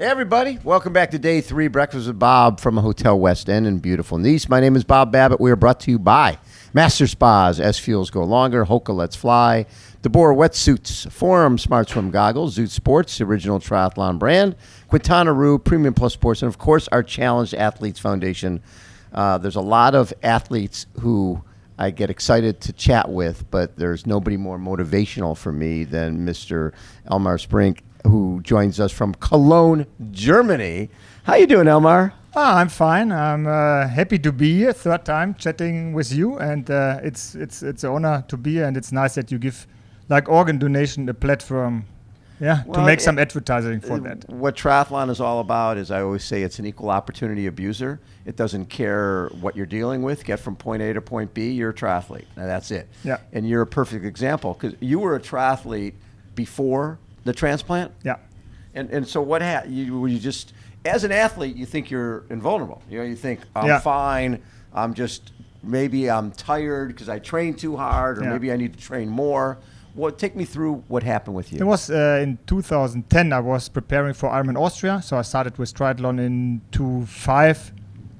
Hey everybody, welcome back to day 3, Breakfast with Bob from a Hotel West End in beautiful Nice. My name is Bob Babbitt. We are brought to you by Master Spas, SFuels Go Longer, HOKA Let's Fly, deboer wetsuits, Forum Smart Swim Goggles, Zoot Sports, the original triathlon brand, Quintana Premium Plus Sports, and of course our Challenged Athletes Foundation. There's a lot of athletes who I get excited to chat with, but there's nobody more motivational for me than Mr. Elmar Sprink, who joins us from Cologne, Germany. How you doing, Elmar? I'm fine. I'm happy to be here, third time chatting with you, and it's an honor to be here, and it's nice that you give like organ donation a platform, to make some advertising for that. What triathlon is all about is, I always say, it's an equal opportunity abuser. It doesn't care what you're dealing with. Get from point A to point B, you're a triathlete. Now, that's it. Yeah. And you're a perfect example, because you were a triathlete before the transplant? Yeah. And so what you just, as an athlete, you think you're invulnerable. You know, you think, I'm fine, maybe I'm tired because I trained too hard, or maybe I need to train more. Well, take me through what happened with you. It was in 2010, I was preparing for Ironman Austria, so I started with triathlon in 2005,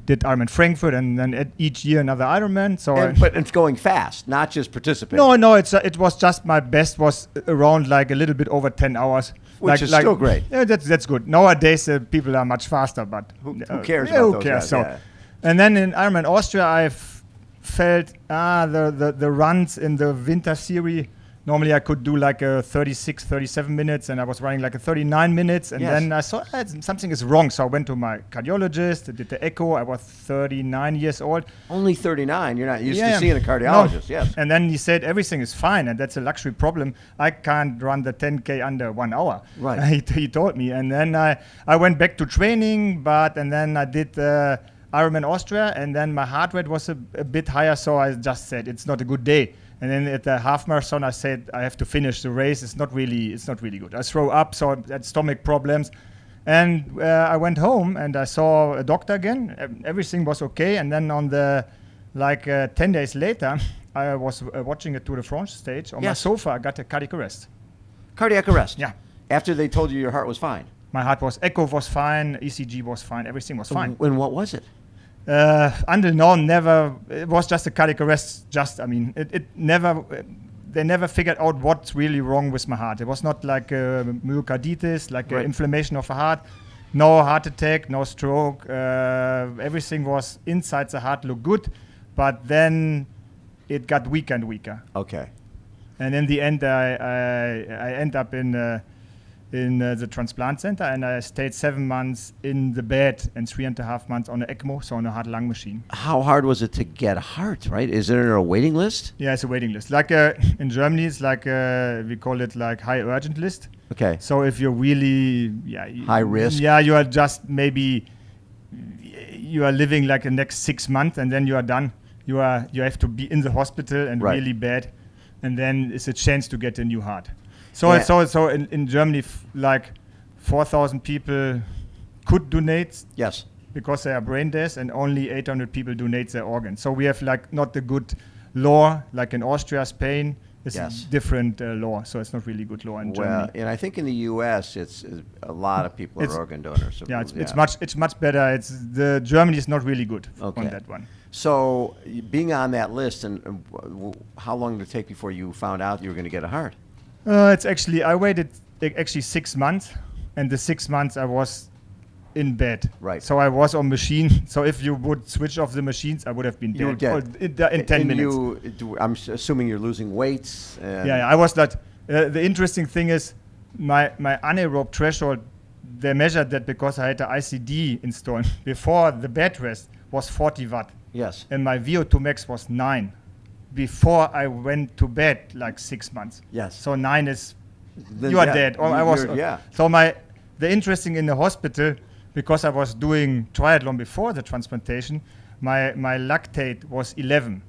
did Ironman Frankfurt, and then each year another Ironman. But it's going fast, not just participating. No, it was just my best was around like a little bit over 10 hours. Which is still great. Yeah, that's good. Nowadays, people are much faster, but who cares about who those cares? guys? And then in Ironman Austria, I've felt the runs in the winter series. Normally I could do like a 36, 37 minutes, and I was running like a 39 minutes. And then I saw something is wrong. So I went to my cardiologist, I did the echo. I was 39 years old. Only 39? You're not used to seeing a cardiologist, yes. And then he said everything is fine, and that's a luxury problem. I can't run the 10K under 1 hour. Right. He told me. And then I went back to training, and then I did Ironman Austria, and then my heart rate was a bit higher, so I just said it's not a good day. And then at the half marathon, I said I have to finish the race. It's not really good. I throw up, so I had stomach problems, and I went home and I saw a doctor again. Everything was okay. And then on the 10 days later, I was watching a Tour de France stage on my sofa. I got a cardiac arrest. Cardiac arrest. Yeah. After they told you your heart was fine. My heart was echo was fine, ECG was fine, everything was fine. And what was it? Until now, never. It was just a cardiac arrest. They never figured out what's really wrong with my heart. It was not like myocarditis, like inflammation of the heart. No heart attack, no stroke. Everything was inside the heart looked good, but then it got weaker and weaker. Okay. And in the end, I end up in the transplant center, and I stayed 7 months in the bed and 3.5 months on an ECMO, so on a heart-lung machine. How hard was it to get a heart, right? Is there a waiting list? Yeah, it's a waiting list. Like in Germany, it's like we call it like high urgent list. Okay. So if you're really high risk. Yeah, you are just maybe you are living like the next 6 months, and then you are done. You have to be in the hospital and really bad, and then it's a chance to get a new heart. So in Germany, like 4,000 people could donate. Yes. Because they are brain dead, and only 800 people donate their organs. So we have like not the good law like in Austria, Spain. It's a different law, so it's not really good law in Germany. Well, and I think in the U.S. it's a lot of people are organ donors. So it's much better. Germany is not really good on that one. So being on that list, and how long did it take before you found out you were going to get a heart? I waited 6 months, and the 6 months I was in bed. Right. So I was on machine. So if you would switch off the machines, I would have been dead. In 10 minutes. I'm assuming you're losing weight. I was not. The interesting thing is my anaerobe threshold, they measured that because I had the ICD installed before the bed rest was 40 watt. Yes. And my VO2 max was 9. Before I went to bed, like 6 months. Yes. So 9 is you are dead. Or I was. So the interesting in the hospital, because I was doing triathlon before the transplantation, my lactate was 11.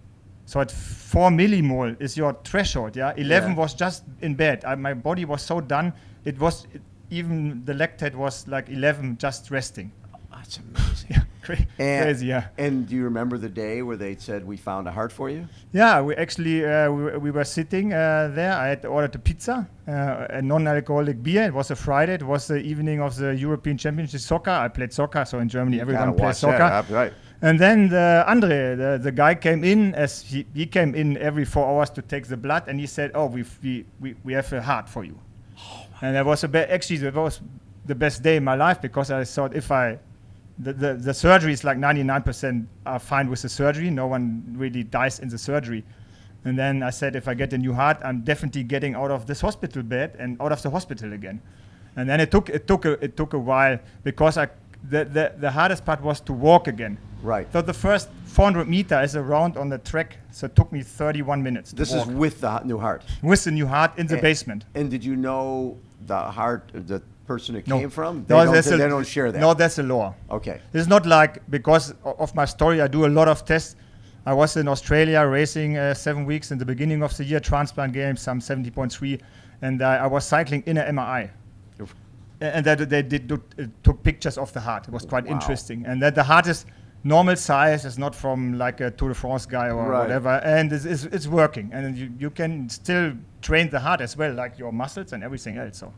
So at 4 millimole is your threshold. 11 was just in bed. My body was so done. Even the lactate was like 11, just resting. Oh, that's amazing. Crazy, yeah. And do you remember the day where they said, we found a heart for you? Yeah, we actually we were sitting there. I had ordered a pizza, a non-alcoholic beer. It was a Friday. It was the evening of the European Championship soccer. I played soccer, so in Germany everyone plays soccer. Right. And then the guy came in, as he came in every 4 hours to take the blood, and he said, "Oh, we have a heart for you." And that was actually that was the best day in my life, because I thought if the surgery is like 99% are fine with the surgery. No one really dies in the surgery. And then I said, if I get a new heart, I'm definitely getting out of this hospital bed and out of the hospital again. And then it took a while, because the hardest part was to walk again. Right. So the first 400 meters is around on the track, so it took me 31 minutes. This is with the new heart? With the new heart in the basement. And did you know the heart, the person it came from? They don't share that? No, that's a law. Okay. It's not like, because of my story, I do a lot of tests. I was in Australia racing 7 weeks in the beginning of the year, transplant games, some 70.3, and I was cycling in an MRI. And that they took pictures of the heart. It was quite interesting. And that the heart is normal size, is not from like a Tour de France guy or whatever, and it's working. And you can still train the heart as well, like your muscles and everything else. So,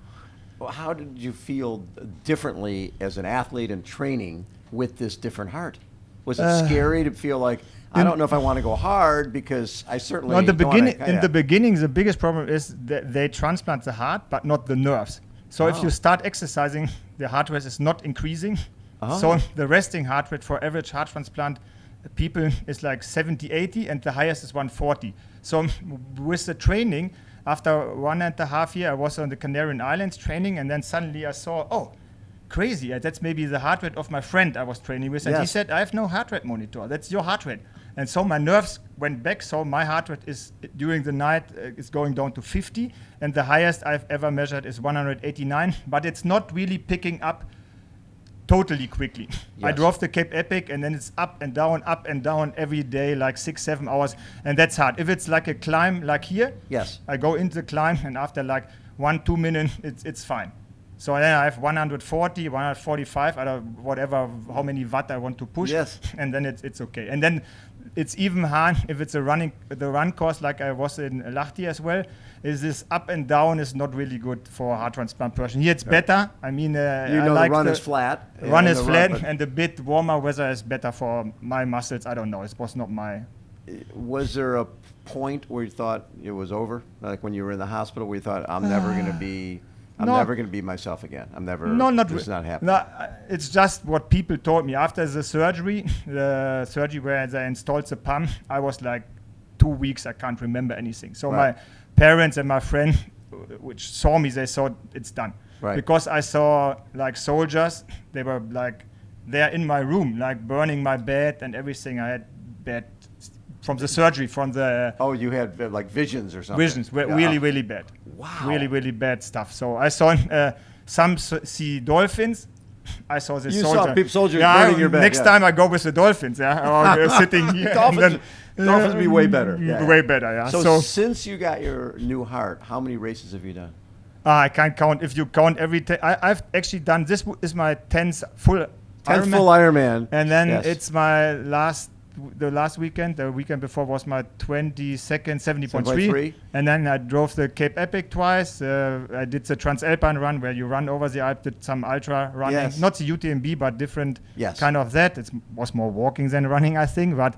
well, how did you feel differently as an athlete in training with this different heart? Was it scary to feel like, I don't know if I want to go hard, because I certainly in the beginning, the biggest problem is that they transplant the heart, but not the nerves. So if you start exercising, the heart rate is not increasing. So the resting heart rate for average heart transplant people is like 70, 80, and the highest is 140. So with the training, after 1.5 years, I was on the Canarian Islands training, and then suddenly I saw, oh, crazy, that's maybe the heart rate of my friend I was training with. And he said, I have no heart rate monitor. That's your heart rate. And so my nerves went back. So my heart rate is during the night is going down to 50. And the highest I've ever measured is 189. But it's not really picking up totally quickly. I drove the Cape Epic, and then it's up and down every day, like 6-7 hours. And that's hard. If it's like a climb like here, I go into the climb, and after like 1-2 minutes, it's fine. So then I have 140, 145, whatever, how many watt I want to push, and then it's okay. And then it's even hard if it's the run course, like I was in Lahti as well. Is this up and down is not really good for a heart transplant person. Here it's better. I mean, the run is flat. Run is flat, and a bit warmer weather is better for my muscles. I don't know. It was not my. Was there a point where you thought it was over, like when you were in the hospital, where you thought, I'm never going to be? Never going to be myself again. I'm never. This is not happening. No, it's just what people told me after the surgery where they installed the pump. I was like 2 weeks. I can't remember anything. So my parents and my friend, which saw me, they thought it's done. Right. Because I saw like soldiers. They were like there in my room, like burning my bed and everything. I had bad from the surgery, from the... Oh, you had like visions or something? Visions, really, really bad. Wow. Really, really bad stuff. So I saw some see dolphins. I saw this soldier. You saw soldiers burning your bed. Next time I go with the dolphins, or sitting here. Dolphins would be way better. Way better, yeah. So since you got your new heart, how many races have you done? I can't count. If you count every... I've actually done... This is my 10th full Ironman. Full Ironman. And then it's my the last weekend. The weekend before was my 22nd 70.3, and then I drove the Cape Epic twice. I did the Transalpine run where you run over the Alp. Did some ultra running, not the UTMB, but different kind of that. It was more walking than running, I think. But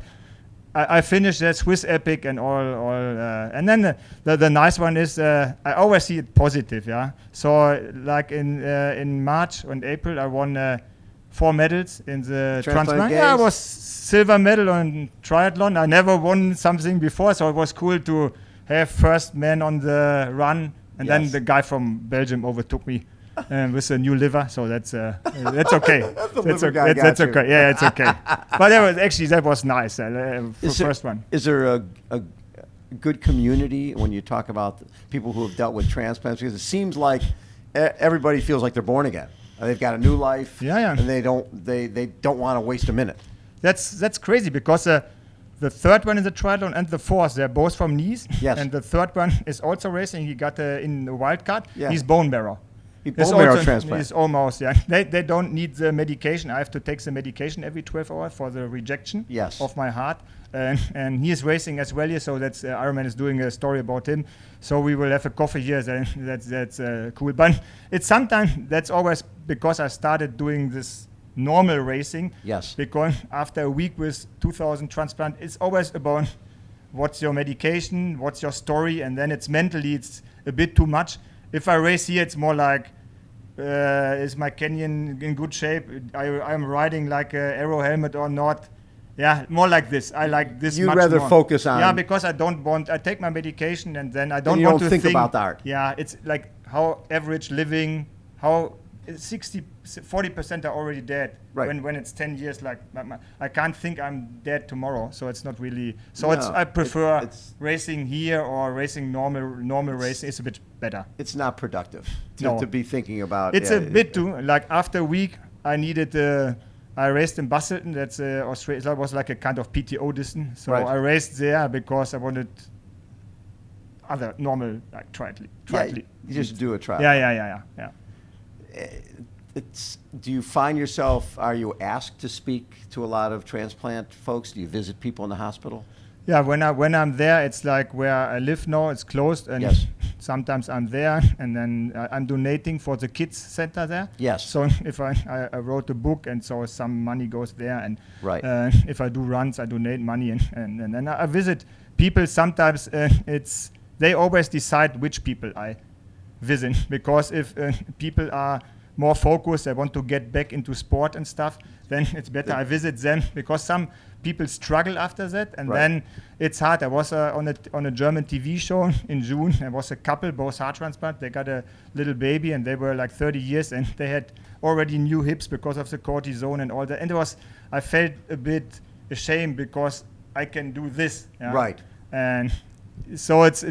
I finished that Swiss Epic and all. And then the nice one is I always see it positive. Yeah. So like in March and April, I won 4 medals in the transplant. Yeah, I was silver medal on triathlon. I never won something before, so it was cool to have first man on the run, and then the guy from Belgium overtook me with a new liver. So that's okay. That's okay. Yeah, it's okay. But that was nice. First one. Is there a good community when you talk about people who have dealt with transplants? Because it seems like everybody feels like they're born again. They've got a new life, and they don't want to waste a minute. That's crazy, because the third one in the triathlon and the fourth, they're both from Nice. And the third one is also racing. He got in the wild card. He's bone marrow. Bone marrow transplant. It's almost, yeah. They don't need the medication. I have to take the medication every 12 hours for the rejection of my heart. And he is racing as well here, so that's Ironman is doing a story about him. So we will have a coffee here. That's cool. But it's sometimes that's always because I started doing this normal racing. Yes. Because after a week with 2,000 transplant, it's always about what's your medication, what's your story, and then it's mentally it's a bit too much. If I race here, it's more like is my canyon in good shape? I'm riding like a aero helmet or not? Yeah, more like this. I like this. You much rather more. focus on. Yeah, because I don't want. I take my medication and then I don't you want don't to think about the art. Yeah, it's like how average living, how 40% are already dead. Right. When it's 10 years, like I can't think I'm dead tomorrow. So it's not really. So I prefer racing here or racing normal racing. It's a bit better. It's not productive to be thinking about. It's a bit too like after a week I needed. I raced in Busselton. That's Australia. That was like a kind of PTO distance. So I raced there because I wanted other normal like triathlete. You just do a triathlon. Yeah. Do you find yourself? Are you asked to speak to a lot of transplant folks? Do you visit people in the hospital? Yeah, when I'm there, it's like where I live now. It's closed, and sometimes I'm there, and then I'm donating for the kids center there. Yes. So if I wrote a book, and so some money goes there, and if I do runs, I donate money, and then I visit people. Sometimes they always decide which people I visit, because if people are more focused, they want to get back into sport and stuff, then it's better I visit them, because some people struggle after that, and then it's hard. I was on a German TV show in June. There was a couple, both heart transplant. They got a little baby, and they were like 30 years, and they had already new hips because of the cortisone and all that. And I felt a bit ashamed because I can do this. Yeah? Right. And so it's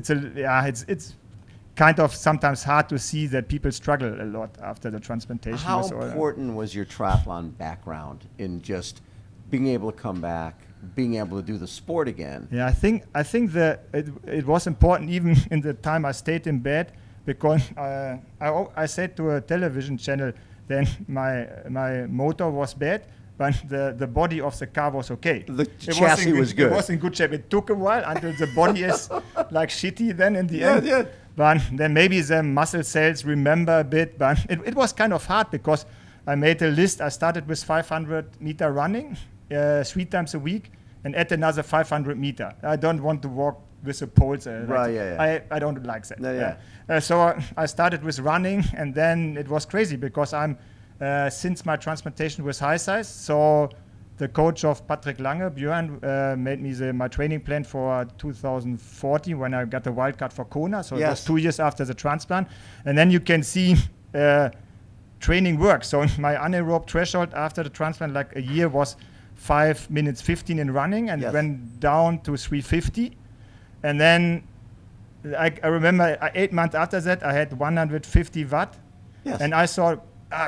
kind of sometimes hard to see that people struggle a lot after the transplantation. How important was your triathlon background in just being able to come back, being able to do the sport again? Yeah, I think that it was important even in the time I stayed in bed, because I said to a television channel then my motor was bad, but the body of the car was okay. The chassis was good. It was in good shape. It took a while until the body is like shitty then in the end. Yeah. But then maybe the muscle cells remember a bit. But it was kind of hard because I made a list. I started with 500 meter running 3 times a week, and add another 500 meter. I don't want to walk with the poles. I don't like that. So I started with running, and then it was crazy because I'm since my transplantation was high size. So the coach of Patrick Lange, Björn, made me my training plan for 2014 when I got the wild card for Kona. So it was 2 years after the transplant. And then you can see training works. So my anaerobe threshold after the transplant, like a year, was 5 minutes 15 in running, and went down to 3:50. And then I remember 8 months after that, I had 150 watt. Yes. And I thought,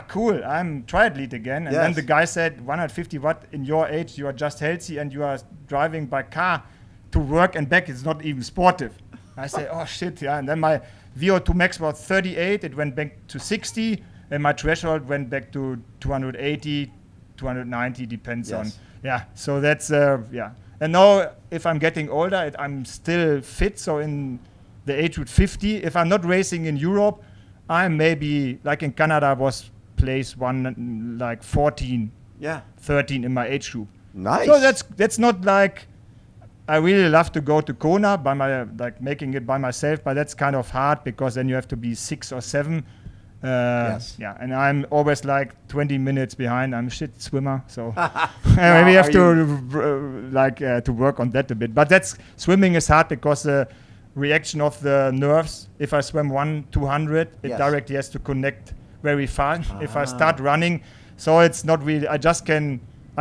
cool, I'm triathlete again. And then the guy said, 150 watt in your age, you are just healthy and you are driving by car to work and back. It's not even sportive. I said, oh shit, yeah. And then my VO2 max was 38. It went back to 60. And my threshold went back to 280, 290, depends on. Yeah, so that's, And now if I'm getting older, I'm still fit. So in the age with 50, if I'm not racing in Europe, I'm maybe, like in Canada, was place 14, 13 in my age group. Nice. So that's not like, I really love to go to Kona making it by myself, but that's kind of hard because then you have to be 6 or 7. Yeah, and I'm always like 20 minutes behind. I'm a shit swimmer, so maybe have to work on that a bit. But swimming is hard because the reaction of the nerves. If I swim 200, it directly has to connect very fast. If I start running, so it's not really. I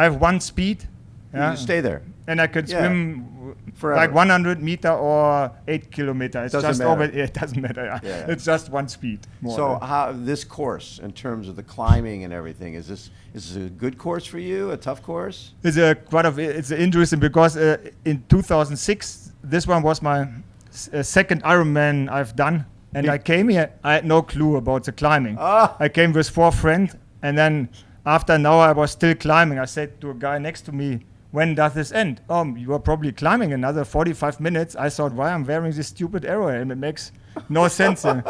have one speed. You just stay there, and I can swim forever. Like 100 meter or 8 kilometers. It doesn't matter. It's just one speed. So how this course, in terms of the climbing and everything, is this a good course for you? A tough course? It's interesting because in 2006, this one was my second Ironman I've done, And I came here, I had no clue about the climbing. Ah. I came with 4 friends, and then after an hour I was still climbing. I said to a guy next to me, when does this end? You are probably climbing another 45 minutes. I thought, why I'm wearing this stupid arrow helmet? It makes no sense. And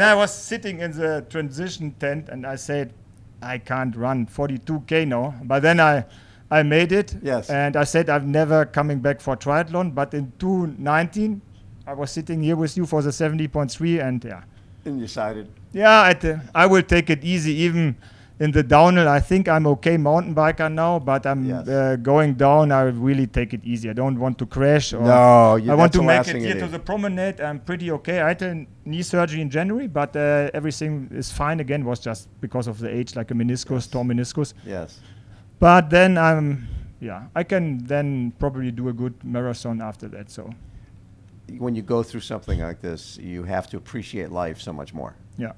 I was sitting in the transition tent, and I said, I can't run 42K now. But then I made it. Yes. And I said, I'm never coming back for triathlon. But in 2019, I was sitting here with you for the 70.3, and And you decided. Yeah, I will take it easy, even in the downhill. I think I'm okay mountain biker now, but I'm going down. I really take it easy. I don't want to crash. Or No, I want to make it here to the promenade. I'm pretty okay. I had a knee surgery in January, but everything is fine again. Was just because of the age, like a meniscus, torn meniscus. Yes. But then I can then probably do a good marathon after that. So. When you go through something like this, you have to appreciate life so much more. Yeah.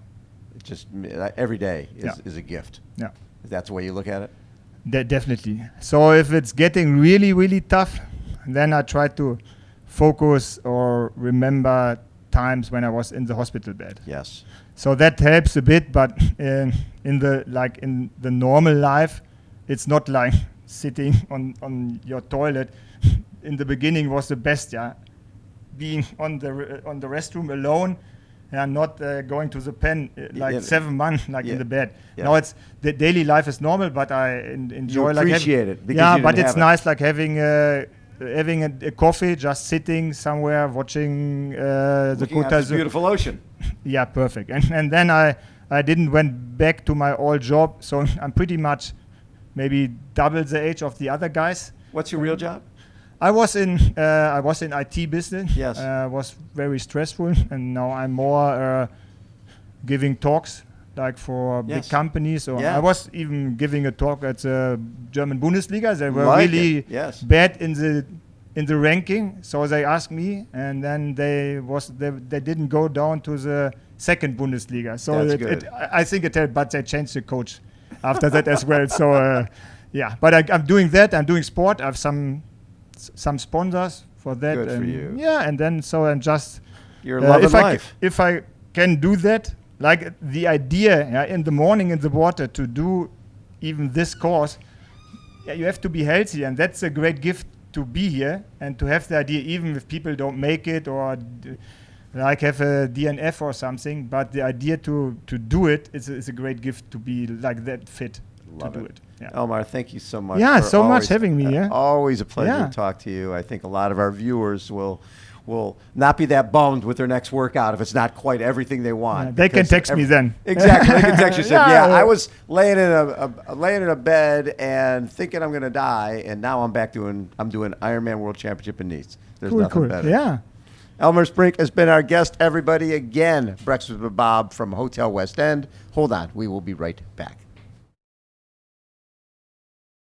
It just every day is a gift. Yeah. If that's the way you look at it? Definitely. So if it's getting really, really tough, then I try to focus or remember times when I was in the hospital bed. Yes. So that helps a bit, but in the normal life, it's not like sitting on your toilet. In the beginning was the best, being on the restroom alone and not going to the pen 7 months in the bed. Yeah. Now it's the daily life is normal, but I enjoy you appreciate it. But it's nice like having a coffee, just sitting somewhere watching the Looking at this beautiful ocean. Yeah, perfect. And then I didn't went back to my old job, so I'm pretty much maybe double the age of the other guys. What's your real job? I was in IT business. Yes. Was very stressful, and now I'm more giving talks like for big companies. Or I was even giving a talk at the German Bundesliga. They were really bad in the ranking, so they asked me, and then they didn't go down to the second Bundesliga. So I think it helped, but they changed the coach after that as well. So but I'm doing that. I'm doing sport. I have some sponsors for that. Good for you. Yeah, and then so I'm just you're loving life. If I can do that, like the idea in the morning in the water to do even this course, you have to be healthy, and that's a great gift to be here and to have the idea, even if people don't make it or like have a DNF or something, but the idea to do it is a great gift to be like that fit. Love to do it. it. Yeah. Elmar, thank you so much. Yeah, so much having me. Always a pleasure to talk to you. I think a lot of our viewers will not be that bummed with their next workout if it's not quite everything they want. They can text me then. Exactly, they can text you. I was laying in a bed and thinking I'm going to die, and now I'm doing Ironman World Championship in Nice. There's nothing better. Yeah. Elmar Sprink has been our guest, everybody. Again, Breakfast with Bob from Hotel West End. Hold on, we will be right back.